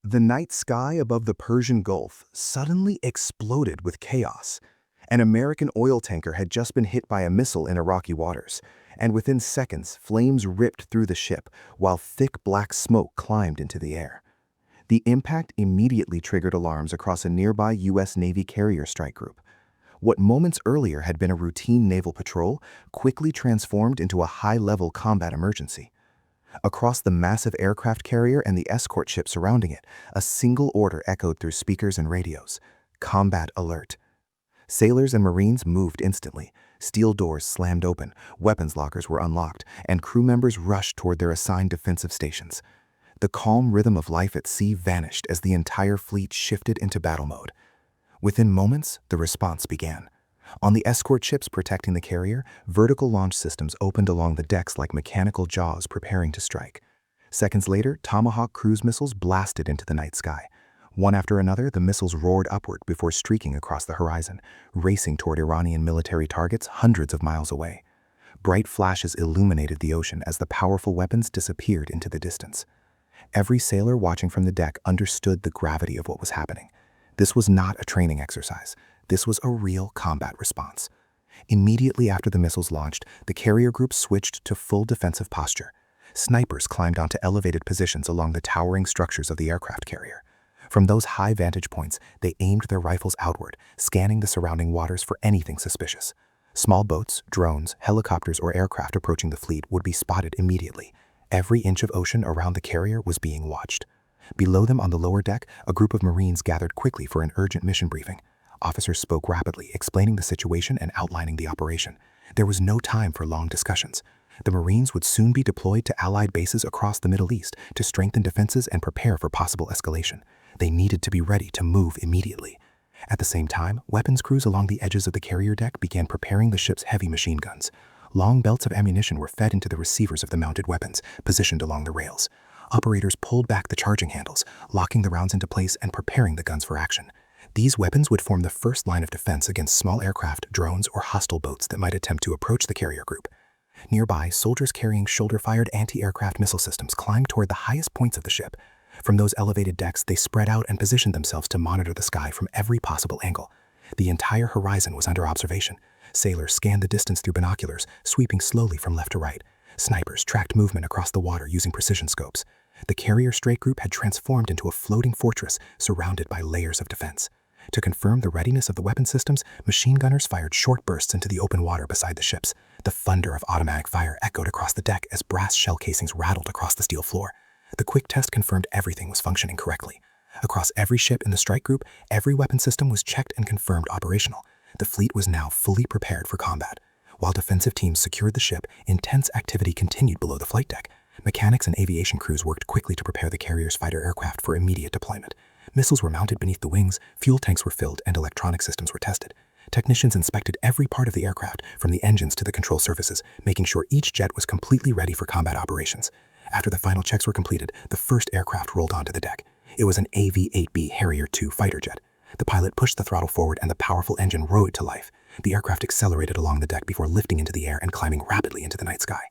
The night sky above the Persian Gulf suddenly exploded with chaos. An American oil tanker had just been hit by a missile in Iraqi waters, and within seconds, flames ripped through the ship while thick black smoke climbed into the air. The impact immediately triggered alarms across a nearby U.S. Navy carrier strike group. What moments earlier had been a routine naval patrol quickly transformed into a high-level combat emergency. Across the massive aircraft carrier and the escort ship surrounding it, a single order echoed through speakers and radios: combat alert. Sailors and Marines moved instantly. Steel doors slammed open, weapons lockers were unlocked, and crew members rushed toward their assigned defensive stations. The calm rhythm of life at sea vanished as the entire fleet shifted into battle mode. Within moments, the response began. On the escort ships protecting the carrier, vertical launch systems opened along the decks like mechanical jaws preparing to strike. Seconds later, Tomahawk cruise missiles blasted into the night sky. One after another, the missiles roared upward before streaking across the horizon, racing toward Iranian military targets hundreds of miles away. Bright flashes illuminated the ocean as the powerful weapons disappeared into the distance. Every sailor watching from the deck understood the gravity of what was happening. This was not a training exercise. This was a real combat response. Immediately after the missiles launched, the carrier group switched to full defensive posture. Snipers climbed onto elevated positions along the towering structures of the aircraft carrier. From those high vantage points, they aimed their rifles outward, scanning the surrounding waters for anything suspicious. Small boats, drones, helicopters, or aircraft approaching the fleet would be spotted immediately. Every inch of ocean around the carrier was being watched. Below them on the lower deck, a group of Marines gathered quickly for an urgent mission briefing. Officers spoke rapidly, explaining the situation and outlining the operation. There was no time for long discussions. The Marines would soon be deployed to Allied bases across the Middle East to strengthen defenses and prepare for possible escalation. They needed to be ready to move immediately. At the same time, weapons crews along the edges of the carrier deck began preparing the ship's heavy machine guns. Long belts of ammunition were fed into the receivers of the mounted weapons, positioned along the rails. Operators pulled back the charging handles, locking the rounds into place and preparing the guns for action. These weapons would form the first line of defense against small aircraft, drones, or hostile boats that might attempt to approach the carrier group. Nearby, soldiers carrying shoulder-fired anti-aircraft missile systems climbed toward the highest points of the ship. From those elevated decks, they spread out and positioned themselves to monitor the sky from every possible angle. The entire horizon was under observation. Sailors scanned the distance through binoculars, sweeping slowly from left to right. Snipers tracked movement across the water using precision scopes. The carrier strike group had transformed into a floating fortress surrounded by layers of defense. To confirm the readiness of the weapon systems, machine gunners fired short bursts into the open water beside the ships. The thunder of automatic fire echoed across the deck as brass shell casings rattled across the steel floor. The quick test confirmed everything was functioning correctly. Across every ship in the strike group, every weapon system was checked and confirmed operational. The fleet was now fully prepared for combat. While defensive teams secured the ship, intense activity continued below the flight deck. Mechanics and aviation crews worked quickly to prepare the carrier's fighter aircraft for immediate deployment. Missiles were mounted beneath the wings, fuel tanks were filled, and electronic systems were tested. Technicians inspected every part of the aircraft, from the engines to the control surfaces, making sure each jet was completely ready for combat operations. After the final checks were completed, the first aircraft rolled onto the deck. It was an AV-8B Harrier II fighter jet. The pilot pushed the throttle forward and the powerful engine roared to life. The aircraft accelerated along the deck before lifting into the air and climbing rapidly into the night sky.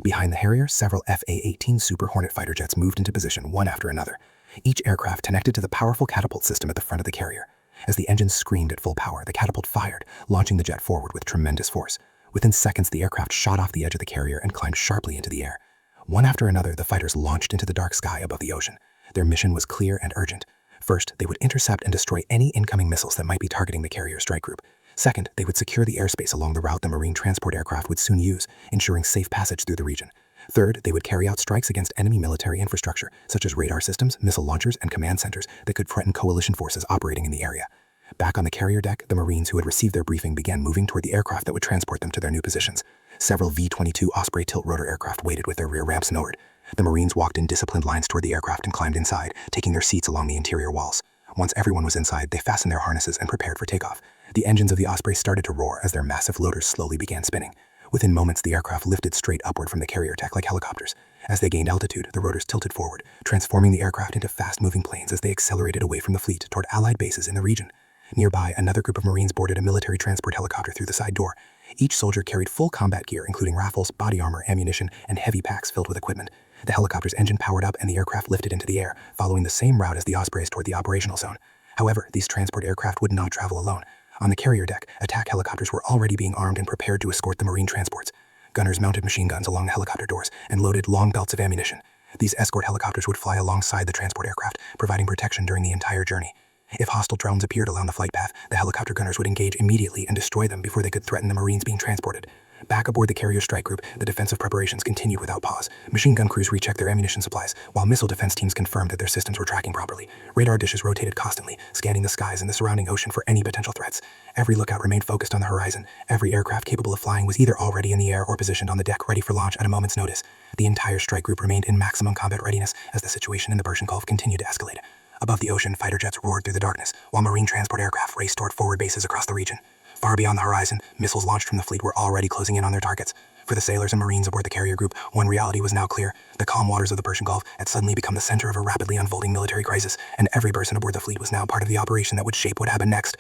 Behind the Harrier, several A-18 Super Hornet fighter jets moved into position one after another. Each aircraft connected to the powerful catapult system at the front of the carrier. As the engines screamed at full power, the catapult fired, launching the jet forward with tremendous force. Within seconds, the aircraft shot off the edge of the carrier and climbed sharply into the air. One after another, the fighters launched into the dark sky above the ocean. Their mission was clear and urgent. First, they would intercept and destroy any incoming missiles that might be targeting the carrier strike group. Second, they would secure the airspace along the route the marine transport aircraft would soon use, ensuring safe passage through the region. Third, they would carry out strikes against enemy military infrastructure, such as radar systems, missile launchers, and command centers that could threaten coalition forces operating in the area. Back on the carrier deck, the Marines who had received their briefing began moving toward the aircraft that would transport them to their new positions. Several V-22 Osprey tilt-rotor aircraft waited with their rear ramps lowered. The Marines walked in disciplined lines toward the aircraft and climbed inside, taking their seats along the interior walls. Once everyone was inside, they fastened their harnesses and prepared for takeoff. The engines of the Osprey started to roar as their massive loaders slowly began spinning. Within moments, the aircraft lifted straight upward from the carrier deck like helicopters. As they gained altitude, the rotors tilted forward, transforming the aircraft into fast-moving planes as they accelerated away from the fleet toward Allied bases in the region. Nearby, another group of Marines boarded a military transport helicopter through the side door. Each soldier carried full combat gear, including rifles, body armor, ammunition, and heavy packs filled with equipment. The helicopter's engine powered up and the aircraft lifted into the air, following the same route as the Ospreys toward the operational zone. However, these transport aircraft would not travel alone. On the carrier deck, attack helicopters were already being armed and prepared to escort the Marine transports. Gunners mounted machine guns along the helicopter doors and loaded long belts of ammunition. These escort helicopters would fly alongside the transport aircraft, providing protection during the entire journey. If hostile drones appeared along the flight path, the helicopter gunners would engage immediately and destroy them before they could threaten the Marines being transported. Back aboard the carrier strike group, the defensive preparations continued without pause. Machine gun crews rechecked their ammunition supplies, while missile defense teams confirmed that their systems were tracking properly. Radar dishes rotated constantly, scanning the skies and the surrounding ocean for any potential threats. Every lookout remained focused on the horizon. Every aircraft capable of flying was either already in the air or positioned on the deck ready for launch at a moment's notice. The entire strike group remained in maximum combat readiness as the situation in the Persian Gulf continued to escalate. Above the ocean, fighter jets roared through the darkness, while Marine transport aircraft raced toward forward bases across the region. Far beyond the horizon, missiles launched from the fleet were already closing in on their targets. For the sailors and Marines aboard the carrier group, one reality was now clear. The calm waters of the Persian Gulf had suddenly become the center of a rapidly unfolding military crisis, and every person aboard the fleet was now part of the operation that would shape what happened next.